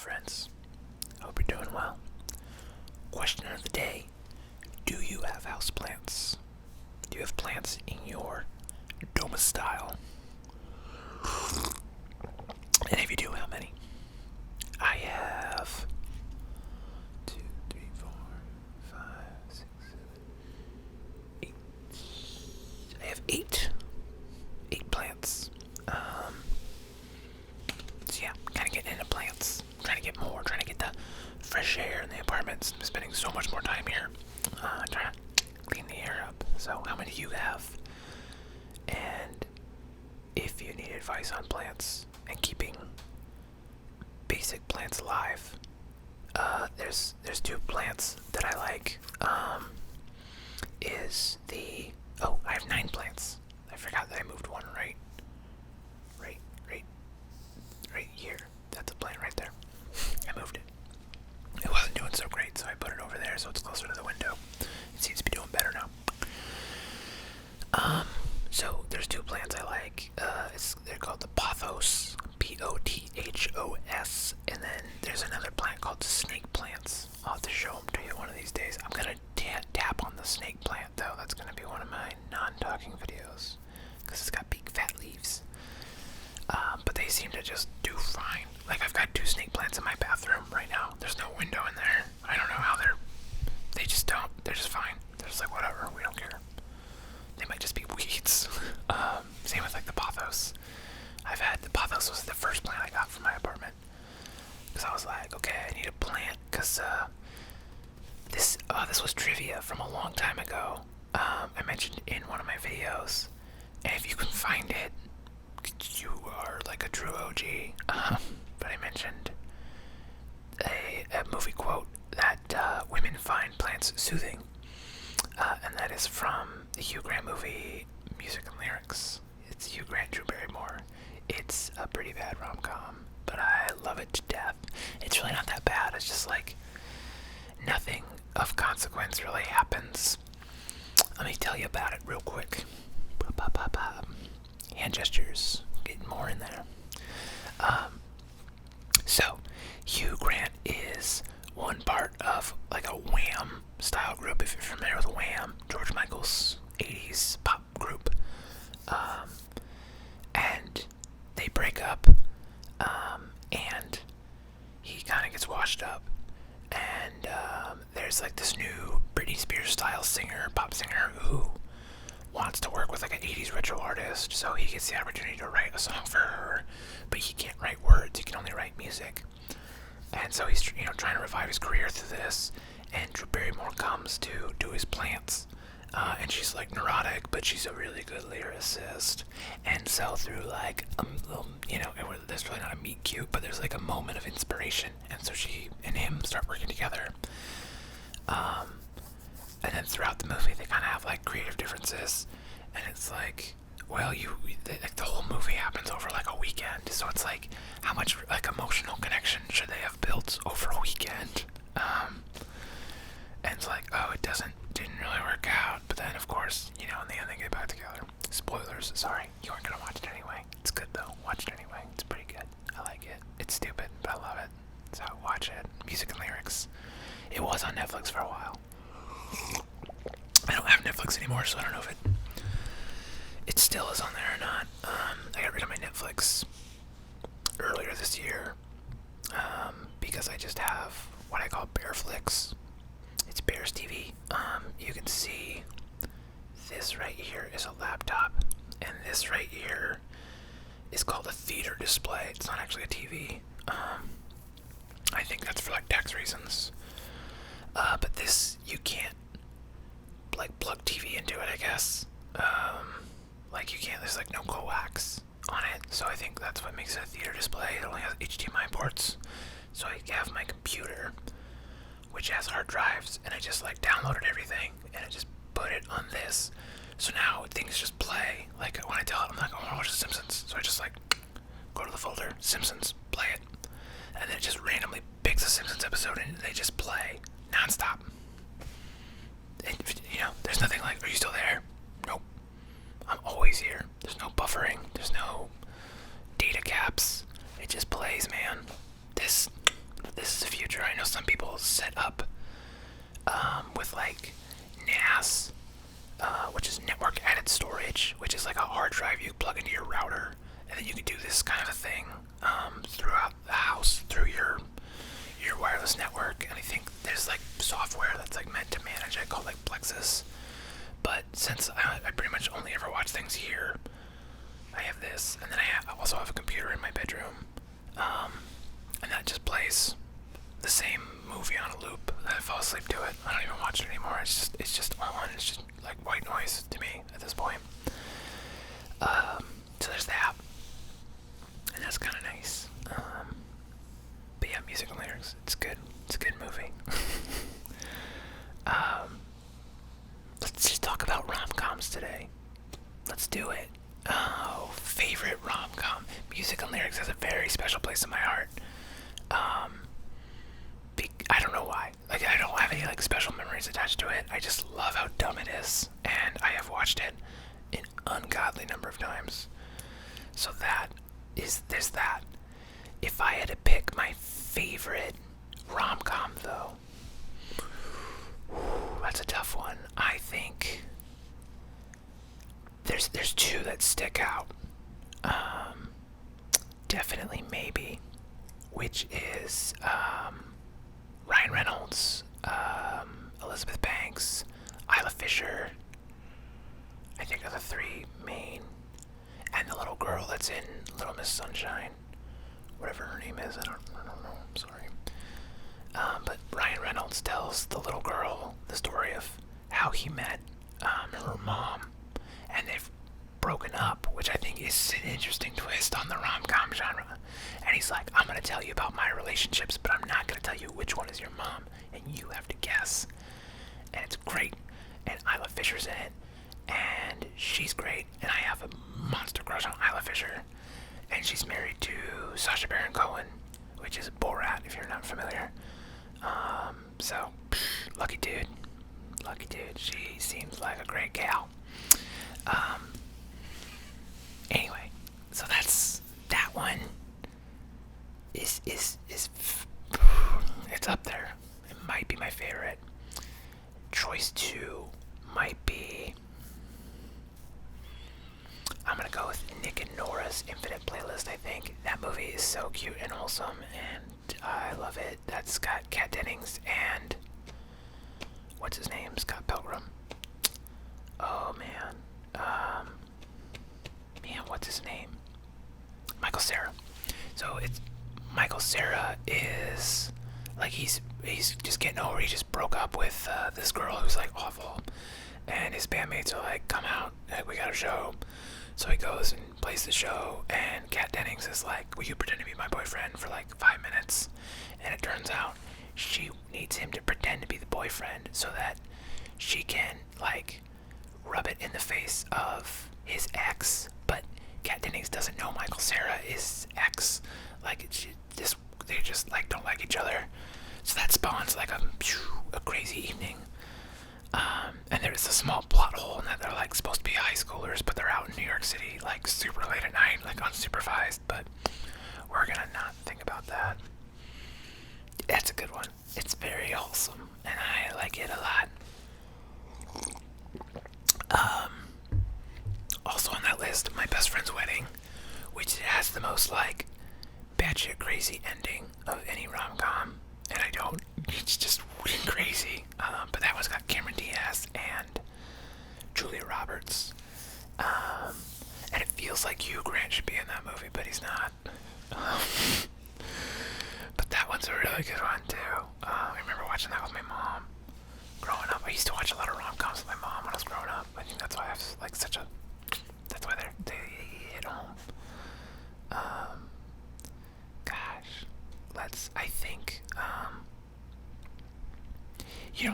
friends. Hope you're doing well. Question of the day. Do you have houseplants? Do you have plants in your domicile? And if you do, how many? I have 2, 3, 4, 5, 6, 7, 8. I have 8 plants. So yeah, kind of getting into plants. Trying to get more, trying to get the fresh air in the apartments. I'm spending so much more time here. Trying to clean the air up. So how many do you have? And if you need advice on plants and keeping basic plants alive, there's 2 plants that I like. I have 9 plants. I forgot that I moved one right here. That's a plant right there. I moved it. It wasn't doing so great, so I put it over there so it's closer to the window. It seems to be doing better now. So there's 2 plants I like. They're called the pothos, Pothos, and then there's another plant called the snake plants. I'll have to show them to you one of these days. I'm gonna tap on the snake plant though. That's gonna be one of my non-talking videos because it's got big fat leaves. But they seem to just do fine. Like I've got 2 snake plants in my bathroom right now. There's no window in there. I don't know how they just don't. They're just fine. They're just like whatever. We don't care. They might just be weeds. Same with like the pothos. The pothos was the first plant I got from my apartment. Because I was like, okay, I need a plant. Because this was trivia from a long time ago. I mentioned in one of my videos. And if you can find it, you are like a true OG. But I mentioned a movie quote that women find plants soothing. And that is from the Hugh Grant movie Music and Lyrics. It's Hugh Grant, Drew Barrymore. It's a pretty bad rom-com, but I love it to death. It's really not that bad. It's just like nothing of consequence really happens. Let me tell you about it real quick. Hand gestures, getting more in there. So Hugh Grant is one part of like a Wham style group, if you're familiar with Wham, George Michael's 80s pop group. And they break up, and he kind of gets washed up. And there's like this new Britney Spears style pop singer, who wants to work with like an 80s retro artist, so he gets the opportunity to write a song for her, but he can't write words, he can only write music. And so he's trying to revive his career through this, and Drew Barrymore comes to do his plants, and she's like neurotic, but she's a really good lyricist. And so through like there's really not a meet cute, but there's like a moment of inspiration, and so she and him start working together. And then throughout the movie, they kind of have like creative differences, and it's like, well, the whole movie happens over like a weekend, so it's like, how much like emotional connection should they have built over a weekend? And it's like, oh, didn't really work out. But then, of course, in the end, they get back together. Spoilers. Sorry, you aren't gonna watch it anyway. It's good though. Watch it anyway. It's pretty good. I like it. It's stupid, but I love it. So watch it. Music and Lyrics. It was on Netflix for a while. I don't have Netflix anymore, so I don't know if it still is on there or not. I got rid of my Netflix earlier this year, because I just have what I call Bearflix. It's Bears TV. You can see this right here is a laptop, and this right here is called a theater display. It's not actually a TV. I think that's for like tax reasons. But this, you can't like plug TV into it, I guess. Like you can't, there's like no coax on it, so I think that's what makes it a theater display. It only has HDMI ports, so I have my computer, which has hard drives, and I just like downloaded everything, and I just put it on this, so now things just play. Like when I tell it, I'm like, I want to watch The Simpsons, so I just like go to the folder, Simpsons, play it, and then it just randomly picks a Simpsons episode, and they just play nonstop. And, there's nothing like, are you still there? Nope. I'm always here. There's no buffering. There's no data caps. It just plays, man. This set up with like NAS, which is network added storage, which is like a hard drive you plug into your router, and then you can do this kind of a thing throughout the house through your wireless network. And I think there's like software that's like meant to manage it called like Plexus. But since I pretty much only ever watch things here, I have this, and then I also have a computer in my bedroom, and that just plays the same movie on a loop. I fall asleep to it. I don't even watch it anymore. It's just on. It's just like white noise to me at this point. So there's that, and that's kind of nice. But yeah, music and lyrics. It's good. It's a good movie. Let's just talk about rom-coms today. Let's do it. Oh, favorite rom-com. Music and lyrics has a very special place in my heart. I don't know why. Like, I don't have any like special memories attached to it. I just love how dumb it is, and I have watched it an ungodly number of times. So there's that. If I had to pick my favorite rom-com, though, that's a tough one. I think there's two that stick out. Definitely Maybe, which is Ryan Reynolds, Elizabeth Banks, Isla Fisher. I think are the three main, and the little girl that's in Little Miss Sunshine, whatever her name is. I don't know. I'm sorry. But Ryan Reynolds tells the little girl the story of how he met her mom, and they've broken up, which I think is an interesting twist on the rom-com genre. And he's like, I'm going to tell you about my relationships, but I'm not going to tell you which one is your mom, and you have to guess. And it's great, and Isla Fisher's in it, and she's great, and I have a monster crush on Isla Fisher, and she's married to Sacha Baron Cohen, which is Borat, if you're not familiar. So, lucky dude. She seems like a great gal. Anyway, so that's that one. Is it's up there. It might be my favorite. Choice 2 might be, I'm gonna go with Nick and Nora's Infinite Playlist. I think that movie is so cute and wholesome, and I love it. That's got Kat Dennings and what's his name? Scott Pilgrim. Oh man. What's his name? Michael Cera. So it's Michael Cera is like he's just getting over. He just broke up with this girl who's like awful, and his bandmates are like, "Come out, we got a show." So he goes and plays the show, and Kat Dennings is like, "Will you pretend to be my boyfriend for like 5 minutes?" And it turns out she needs him to pretend to be the boyfriend so that she can like rub it in the face of his ex. But Kat Dennings doesn't know Michael Cera is ex. Like they just like don't like each other. So that spawns like a crazy evening. And there's a small plot hole in that they're like supposed to be high schoolers, but they're out in New York City like super late at night, like unsupervised. But we're gonna not think about that. That's a good one. It's very wholesome, and I like it a lot. Also on that list, My Best Friend's Wedding, which has the most like batshit crazy ending of any rom-com, and it's just crazy. But that one's got Cameron Diaz and Julia Roberts, and it feels like Hugh Grant should be in that movie, but he's not. But that one's a really good one too. I remember watching that with my mom growing up. I used to watch a lot of rom-coms with my mom when I was growing up. I think that's why I have like that's why they hit home.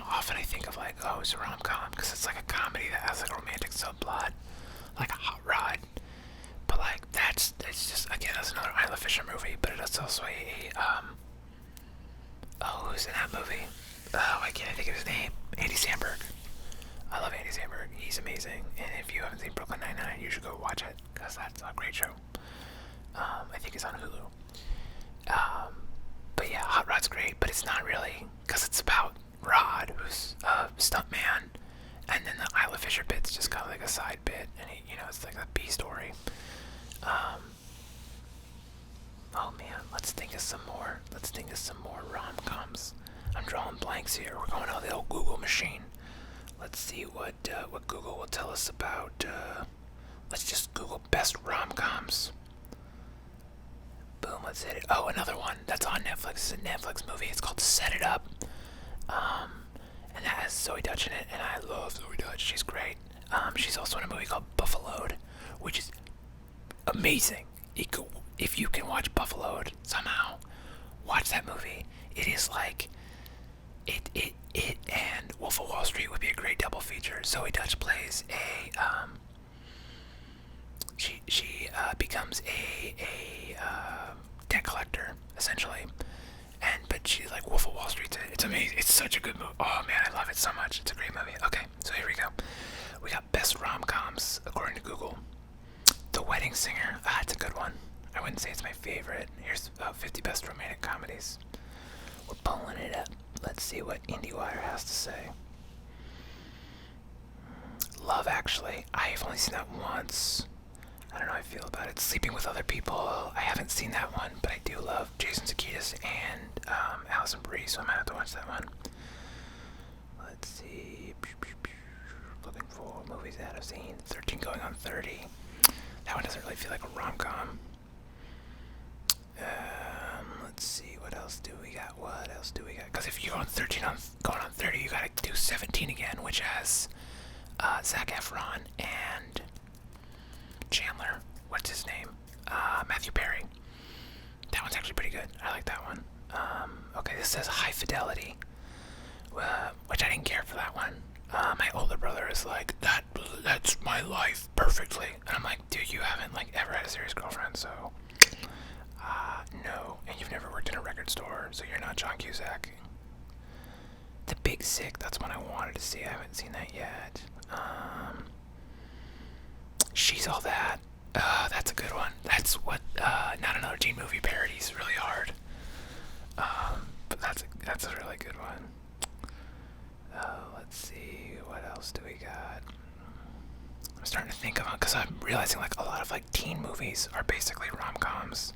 Often I think of like, oh, it's a rom-com because it's like a comedy that has like a romantic subplot, like a Hot Rod. But like it's just, again, that's another Isla Fisher movie, but it's also who's in that movie? Oh, I can't think of his name. Andy Samberg. I love Andy Samberg. He's amazing. And if you haven't seen Brooklyn Nine-Nine, you should go watch it because that's a great show. I think it's on Hulu. But yeah, Hot Rod's great, but it's not really because it's about Rod, who's a stuntman, and then the Isla Fisher bit's just kind of like a side bit, and it's like a B story. Oh man, let's think of some more. Rom-coms. I'm drawing blanks here. We're going on the old Google machine. Let's see what Google will tell us about. Let's just Google best rom-coms. Boom, let's hit it. Oh, another one that's on Netflix. It's a Netflix movie. It's called Set It Up. And that has Zoe Dutch in it, and I love Zoe Dutch. She's great. She's also in a movie called Buffaloed, which is amazing. If you can watch Buffaloed somehow, watch that movie. It is like it and Wolf of Wall Street would be a great double feature. Zoe Dutch plays a she becomes a debt collector essentially, but she's like Wolf of Wall Street. It's amazing. It's such a good movie. Oh man, I love it so much. It's a great movie. Okay, so here we go. We got best rom-coms according to Google. The Wedding Singer. It's a good one. I wouldn't say it's my favorite. Here's 50 best romantic comedies. We're pulling it up. Let's see what IndieWire has to say. Love Actually. I've only seen that once. I don't know how I feel about it. Sleeping with Other People. I haven't seen that one, but I do love Jason Sudeikis and Alison Brie, so I might have to watch that one. Let's see. Looking for movies that I've seen. 13 going on 30. That one doesn't really feel like a rom-com. Let's see, what else do we got? Because if you're on 13 going on 30, you gotta do 17 again, which has Zac Efron and Chandler. What's his name? Matthew Perry. That one's actually pretty good. I like that one. Okay, this says High Fidelity, which I didn't care for that one. My older brother is like, that's my life perfectly. And I'm like, dude, you haven't like ever had a serious girlfriend, so no. And you've never worked in a record store, so you're not John Cusack. The Big Sick, that's one I wanted to see. I haven't seen that yet. She's All That. That's a good one. That's what Not Another Teen Movie parody is really hard. But that's a really good one. Let's see, what else do we got? I'm starting to think of them because I'm realizing like a lot of like teen movies are basically rom-coms.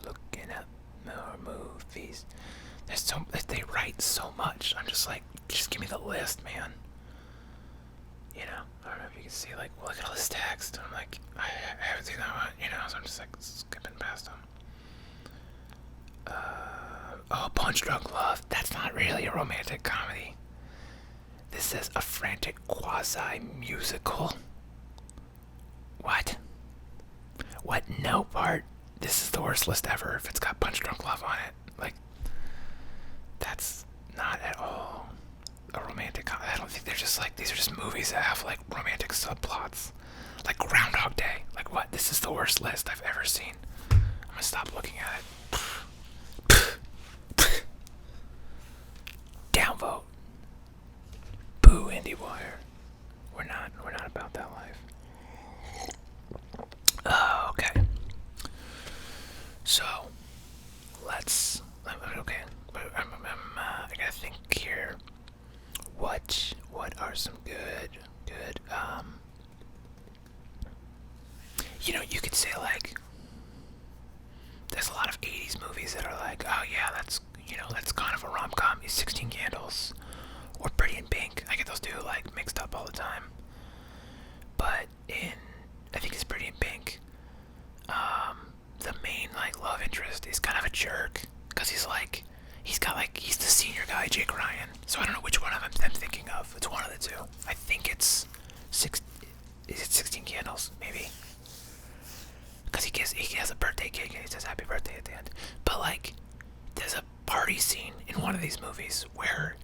Looking up more movies. They write so much. I'm just like, just give me the list, man. I don't know if you can see, like, look at all this text. I'm like, I haven't seen that one, so I'm just like skipping past them. Punch Drunk Love. That's not really a romantic comedy. This says a frantic quasi-musical. What? No part. This is the worst list ever if it's got Punch Drunk Love on it. Like, that's not at all a romantic comedy. I don't think they're just like, these are just movies that have like romantic subplots. Like Groundhog Day. Like what? This is the worst list I've ever seen. I'm gonna stop looking at it. Downvote. Boo, IndieWire. We're not about that life. Okay. So, let's. Okay. I gotta think here. What are some good? You could say like. There's a lot of 80s movies that are like, oh yeah, that's kind of a rom-com. 16 Candles or Pretty in Pink. I get those two like mixed up all the time. But I think it's Pretty in Pink. The main like love interest is kind of a jerk because he's the senior guy, Jake Ryan. So I don't know which one I'm thinking of. It's one of the two. I think it's Is it 16 Candles? Maybe. Because he has a birthday cake and he says happy birthday at the end. But like, there's a party scene in one of these movies where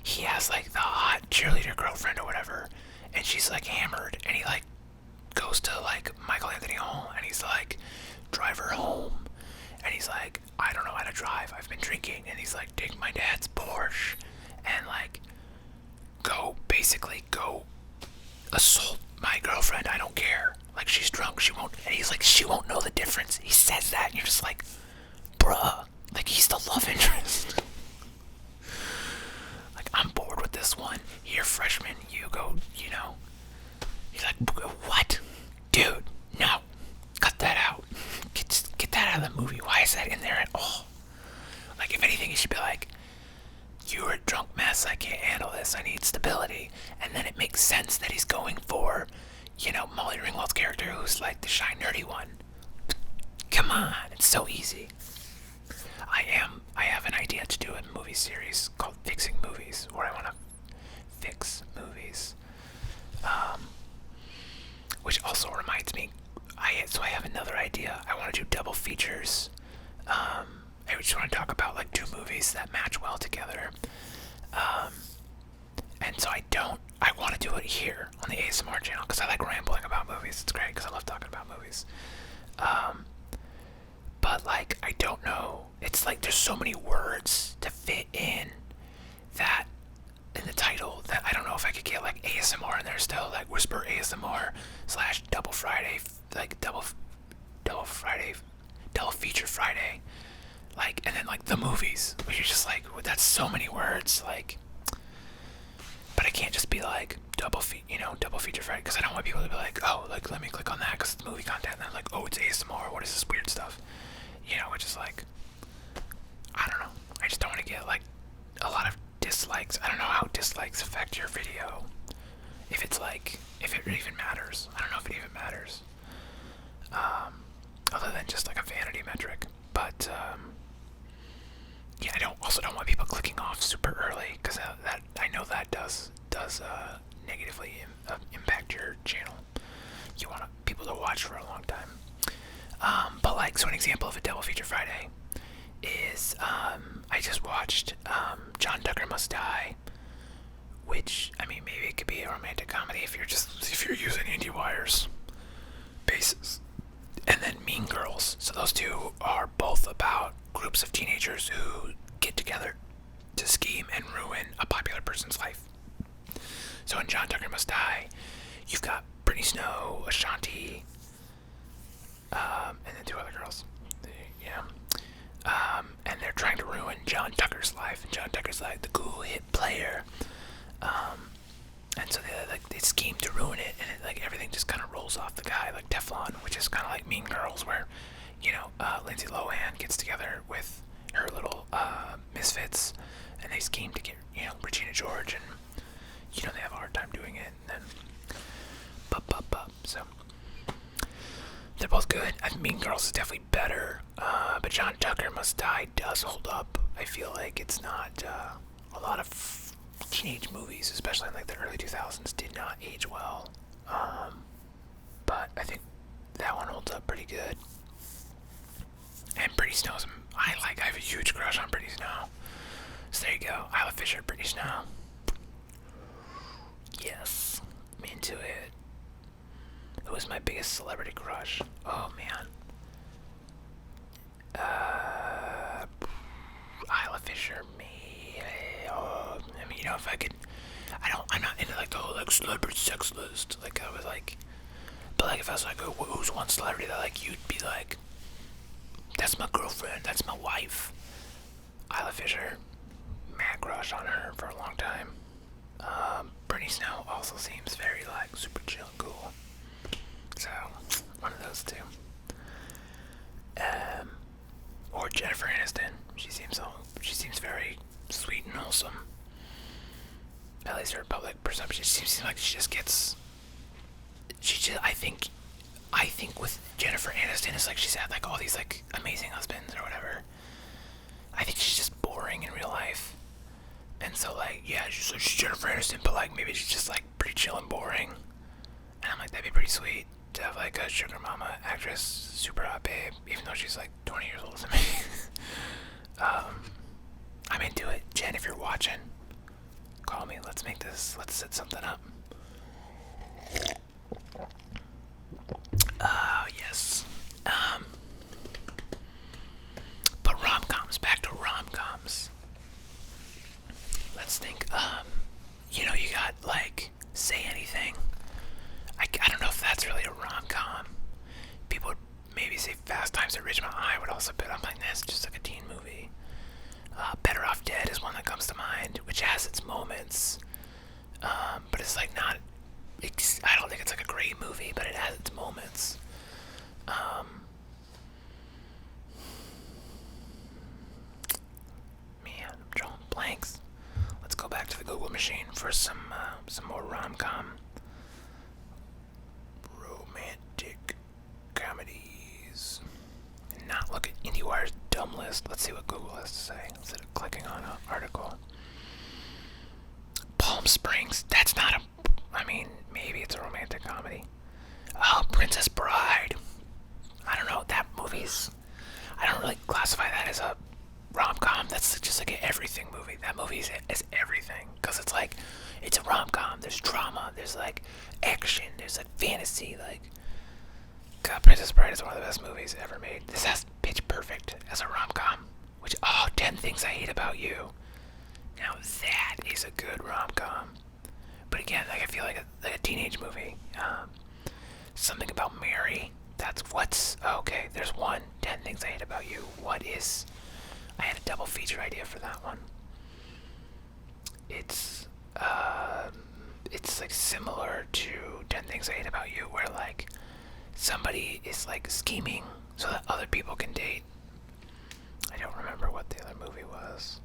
he has like the hot cheerleader girlfriend or whatever, and she's like hammered, and he like goes to like Michael Anthony Hall and he's like, drive her home, and he's like, I don't know how to drive, I've been drinking, and he's like, take my dad's Porsche and like go assault my girlfriend, I don't care. Like, she's drunk, she won't know the difference. He says that 31. Come on, it's so easy. I have an idea to do a movie series called Fixing Movies, where I want to fix movies. Which also reminds me, I have another idea. I want to do double features. I just want to talk about like two movies that match well together. And so I want to do it here on the ASMR channel because I like rambling about movies. It's great because I love talking about movies. But like, I don't know. It's like there's so many words to fit in the title that I don't know if I could get like ASMR in there still, like Whisper ASMR / Double Friday, like double feature Friday, like, and then like the movies, which is just like, that's so many words, like, but I can't just be like double feature Friday, because I don't want people to be like, oh, like let me click on that because it's movie content, and then like, oh, it's ASMR, what is this weird stuff, which is like, I don't know, I just don't want to get like a lot of dislikes. I don't know how dislikes affect your video, if it's like, if it even matters. I don't know if it even matters, other than just like a vanity metric. But yeah, I don't want people clicking off super early, because that I know that does negatively impact your channel. You want people to watch for a long time. But like, so an example of a double feature Friday is I just watched John Tucker Must Die, which, I mean, maybe it could be a romantic comedy if you're using IndieWire's basis, and then Mean Girls. So those two are both about groups of teenagers who get together to scheme and ruin a popular person's life. So in John Tucker Must Die, you've got Brittany Snow, Ashanti, and then two other girls. And they're trying to ruin John Tucker's life. And John Tucker's like the cool hip player. And so they scheme to ruin it, and like everything just kind of rolls off the guy like Teflon, which is kind of like Mean Girls, where Lindsay Lohan gets together with her little misfits, and they scheme to get Regina George, and they have a hard time doing it, and then so they're both good. I think Mean Girls is definitely better, but John Tucker Must Die does hold up. I feel like it's not a lot of teenage movies, especially in like the early 2000s, did not age well. But I think that one holds up pretty good. And Brittany Snow's, I have a huge crush on Brittany Snow. So there you go, Isla Fisher, Brittany Snow. Yes, I'm into it. Who was my biggest celebrity crush? Oh man. Isla Fisher, me. I mean, if I could, I'm not into like the whole like celebrity sex list. Like I was like, but like if I was like, oh, who's one celebrity that like you'd be like, that's my girlfriend, that's my wife. Isla Fisher, mad crush on her for a long time. Brittany Snow also seems very like super chill and cool. So one of those two. Or Jennifer Aniston. She seems very sweet and wholesome. At least her public perception. She seems like she just gets. I think with Jennifer Aniston, it's like she's had like all these like amazing husbands or whatever. I think she's just boring in real life. And so like, yeah, she's Jennifer Aniston, but like maybe she's just like pretty chill and boring. And I'm like, that'd be pretty sweet to have like a sugar mama actress, super hot babe, even though she's like 20 years older than me. I'm into it. Jen, if you're watching, call me. Let's set something up. Yes. But RomComs, back to RomComs. Let's think, you got like Say Anything. I don't know if that's really a rom-com. People would maybe say Fast Times at Ridgemont High would also, but I'm like, that's just like a teen movie. Better Off Dead is one that comes to mind, which has its moments, but it's like not. I don't think it's like a great movie, but it has its moments. Man, I'm drawing blanks. Let's go back to the Google machine for some more rom-com. Romantic comedy. IndieWire's dumb list. Let's see what Google has to say instead of clicking on an article. Palm Springs. That's not a. I mean, maybe it's a romantic comedy. Oh, Princess Bride. I don't know. That movie's. I don't really classify that as a rom-com. That's just like an everything movie. That movie is everything because it's like it's a rom-com. There's drama. There's like action. There's like fantasy. Like God, Princess Bride is one of the best movies ever made. This has Pitch Perfect as a rom-com. Which 10 Things I Hate About You. Now that is a good rom-com. But again, like I feel like a teenage movie. Something About Mary. That's what's okay. There's 10 Things I Hate About You. What is? I had a double feature idea for that one. It's like similar to 10 Things I Hate About You, where like somebody is like scheming so that other people can date. I don't remember what the other movie was.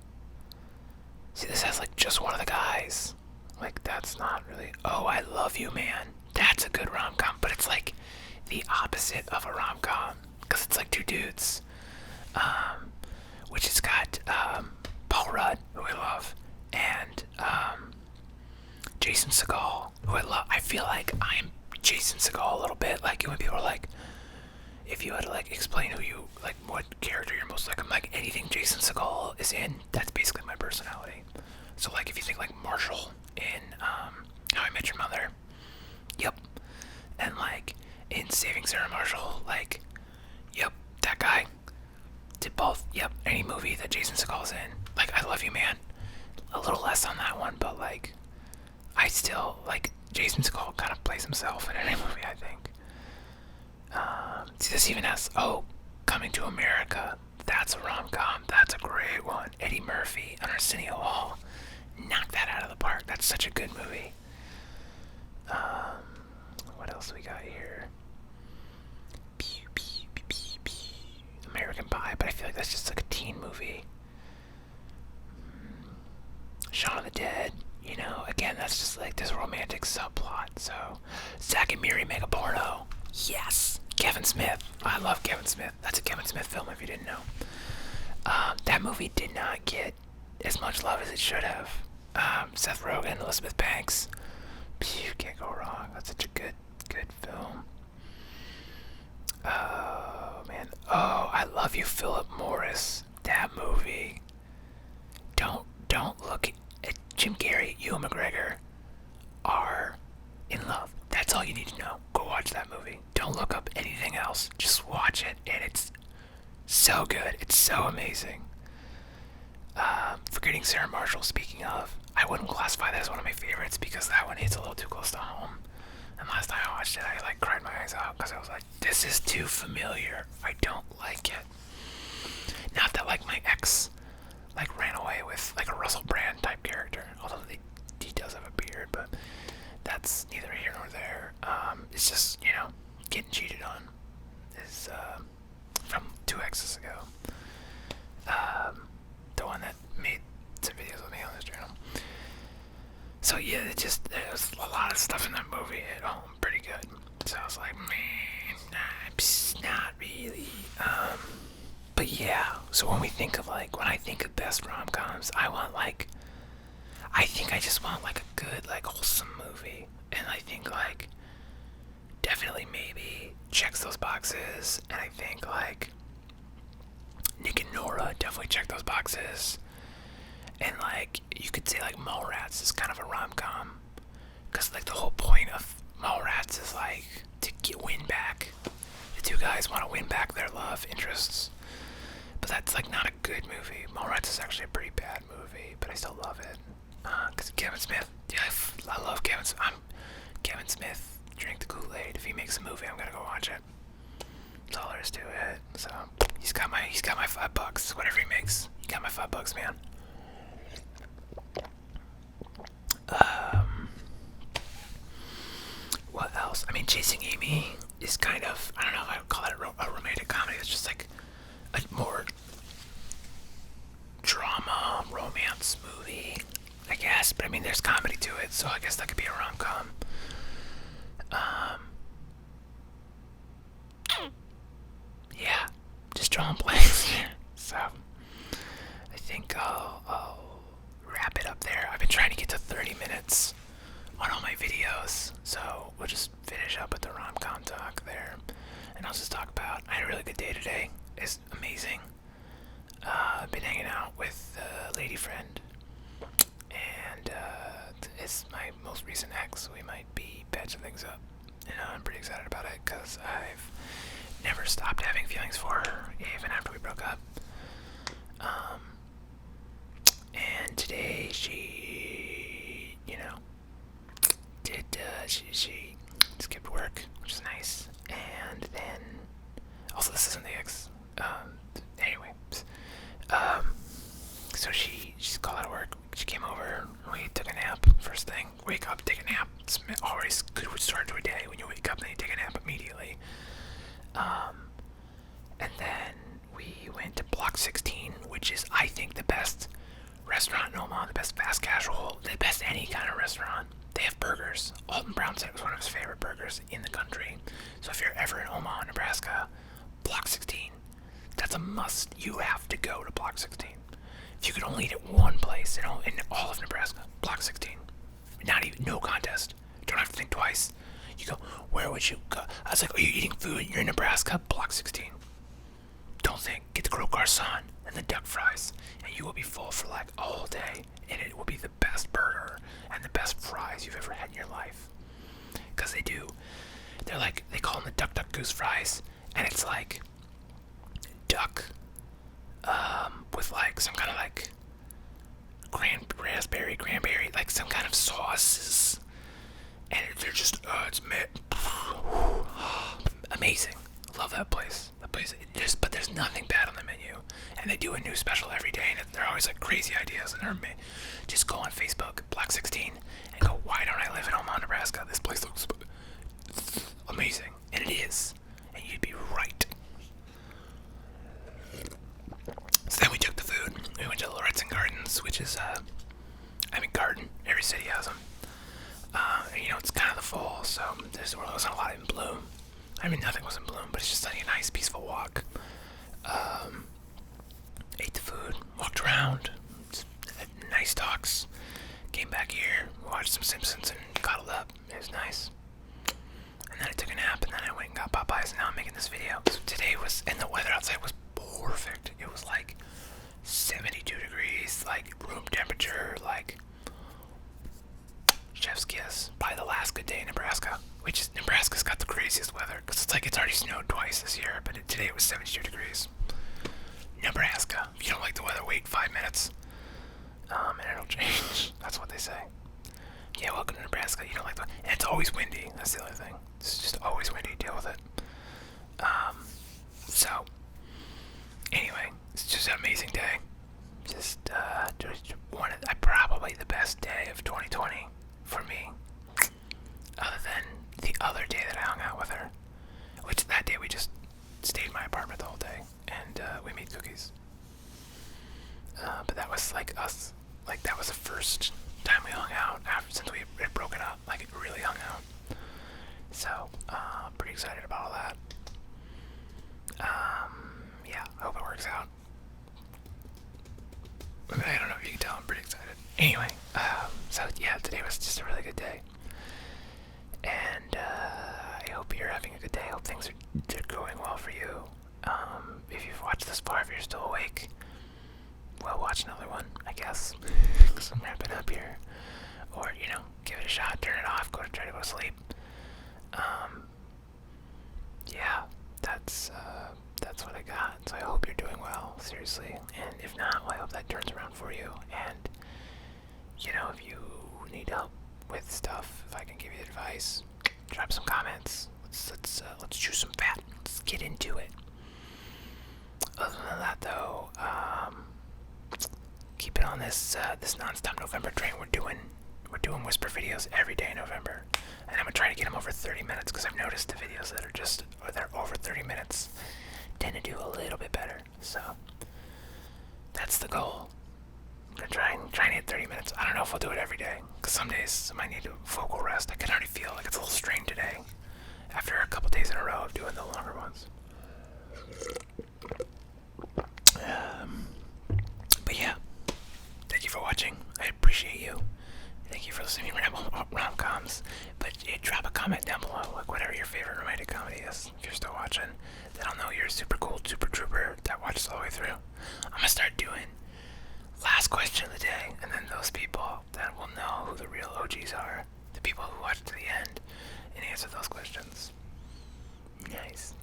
See, this has like just one of the guys. Like that's not really. Oh, I Love You, Man. That's a good rom-com, but it's like the opposite of a rom-com because it's like two dudes. Which has got Paul Rudd, who I love, and Jason Segel, who I love. I feel like I am Jason Segel a little bit. Like when people are like, if you had to like explain who you like, what character you're most like, I'm like anything Jason Segel is in. That's basically my personality. So like if you think like Marshall in How I Met Your Mother, yep, and like in Saving Sarah Marshall, like, yep, that guy. Did both, yep, any movie that Jason Segel's in. Like, I Love You, Man. A little less on that one, but like, I still, like, Jason Segel kind of plays himself in any movie, I think. See, this even has, Coming to America. That's a rom-com. That's a great one. Eddie Murphy and Arsenio Hall. Knock that out of the park. That's such a good movie. What else we got here? American Pie, but I feel like that's just like a teen movie. Shaun of the Dead, you know, again, that's just like this romantic subplot. So, Zack and Miri make a porno. Yes! Kevin Smith. I love Kevin Smith. That's a Kevin Smith film if you didn't know. That movie did not get as much love as it should have. Seth Rogen, Elizabeth Banks. You can't go wrong. That's such a good film. Oh, man. Oh, I Love You, Philip Morris. That movie. Don't look at Jim Carrey, Ewan McGregor are in love. That's all you need to know. Go watch that movie. Don't look up anything else. Just watch it, and it's so good. It's so amazing. Forgetting Sarah Marshall, speaking of, I wouldn't classify that as one of my favorites because that one hits a little too close to home. And last time I watched it, I like cried my eyes out because I was like, this is too familiar. I don't like it. Not that like my ex like ran away with like a Russell Brand type character, although he does have a beard, but that's neither here nor there. It's just, you know, getting cheated on is from 2 exes ago. The one that made some videos with me on this channel. So yeah, there's a lot of stuff in that movie at home pretty good. So I was like, man, not really. But yeah, so when I think of best rom-coms, I think I just want like a good, like wholesome movie. And I think like, definitely maybe checks those boxes. And I think like, Nick and Norah definitely check those boxes. And like, you could say like Mallrats is kind of a rom-com. Cause like the whole point of Mallrats is like, to win back. The two guys want to win back their love interests. But that's like not a good movie. Mallrats is actually a pretty bad movie, but I still love it. Cause Kevin Smith, yeah, I love Kevin Smith. Kevin Smith, drink the Kool-Aid. If he makes a movie, I'm gonna go watch it. That's all there is to it. So he's got my $5. Whatever he makes, he got my $5, man. What else? I mean, Chasing Amy is kind of, I don't know if I would call it a romantic comedy. It's just like a more drama, romance movie, I guess. But I mean, there's comedy to it, so I guess that could be a rom-com. Yeah, just drawing blanks. having feelings for her even after we broke up. And today she, did, she skipped work, which is nice. And then, also this isn't the ex, anyway, so she's called out of work. She came over, we took a nap, first thing, wake up, take a nap. It's always good start to a day when you wake up and you take a nap immediately. And then we went to Block 16, which is, I think, the best restaurant in Omaha, the best fast casual, the best any kind of restaurant. They have burgers. Alton Brown said it was one of his favorite burgers in the country. So if you're ever in Omaha, Nebraska, Block 16, that's a must. You have to go to Block 16. If you could only eat at one place in all of Nebraska, Block 16. Not even, no contest. Don't have to think twice. You go, where would you go? I was like, are you eating food? You're in Nebraska, Block 16. Don't think. Get the croque garçon and the duck fries, and you will be full for like a whole day, and it will be the best burger and the best fries you've ever had in your life. Because they're like, they call them the duck goose fries, and it's like duck with like some kind of like raspberry, cranberry, like some kind of sauces, and they're just, amazing. Love that place. But there's nothing bad on the menu, and they do a new special every day, and they're always like crazy ideas. And they're just go on Facebook, Block 16, and go, why don't I live in Omaha, Nebraska? This place looks amazing, and it is, and you'd be right. So then we took the food. We went to Loretzen Gardens, which is garden. Every city has them. And, it's kind of the fall, so there wasn't a lot in bloom. I mean, nothing was in bloom, but it's just a nice, peaceful walk. Ate the food, walked around, had nice talks, came back here, watched some Simpsons, and cuddled up. It was nice. And then I took a nap, and then I went and got Popeyes, and now I'm making this video. So today and the weather outside was perfect. It was like 72 degrees, like room temperature, like chef's kiss. Probably the last good day in Nebraska. Nebraska's got the craziest weather, because it's already snowed twice this year, but today it was 72 degrees. Nebraska. If you don't like the weather, wait 5 minutes, and it'll change. That's what they say. Yeah, welcome to Nebraska. You don't like and it's always windy. That's the other thing. It's just always windy. Deal with it. So, anyway, it's just an amazing day. Just probably the best day of 2020 for me. Other than the other day that I hung out with her, which that day we just stayed in my apartment the whole day, and we made cookies. But that was like us, like that was the first time we hung out since we had broken up, like it really hung out. So, pretty excited about all that. Yeah, I hope it works out. I don't know if you can tell, I'm pretty excited. Anyway, so yeah, today was just a really good day. And I hope you're having a good day. I hope things are going well for you. If you've watched this far, if you're still awake, well, watch another one, I guess, because I'm wrapping up here. Or, give it a shot, turn it off, try to go to sleep. Yeah, that's what I got. So I hope you're doing well, seriously. And if not, well, I hope that turns around for you. And, if you need help with stuff, if I can give you advice, drop some comments. Let's chew some fat. Let's get into it. Other than that, though, keep it on this nonstop November train. We're doing whisper videos every day in November, and I'm gonna try to get them over 30 minutes, because I've noticed the videos that are over 30 minutes tend to do a little bit better. So that's the goal. I'm gonna try and hit 30 minutes. I don't know if I'll do it every day, because some days I might need a vocal rest. I can already feel like it's a little strained today after a couple days in a row of doing the longer ones. But yeah, thank you for watching. I appreciate you. Thank you for listening to Ramble RomComs. But drop a comment down below, like whatever your favorite romantic comedy is. If you're still watching, then I'll know you're a super cool super trooper that watches all the way through. I'm gonna start doing last question of the day, and then those people that will know who the real OGs are, the people who watch to the end and answer those questions. Nice.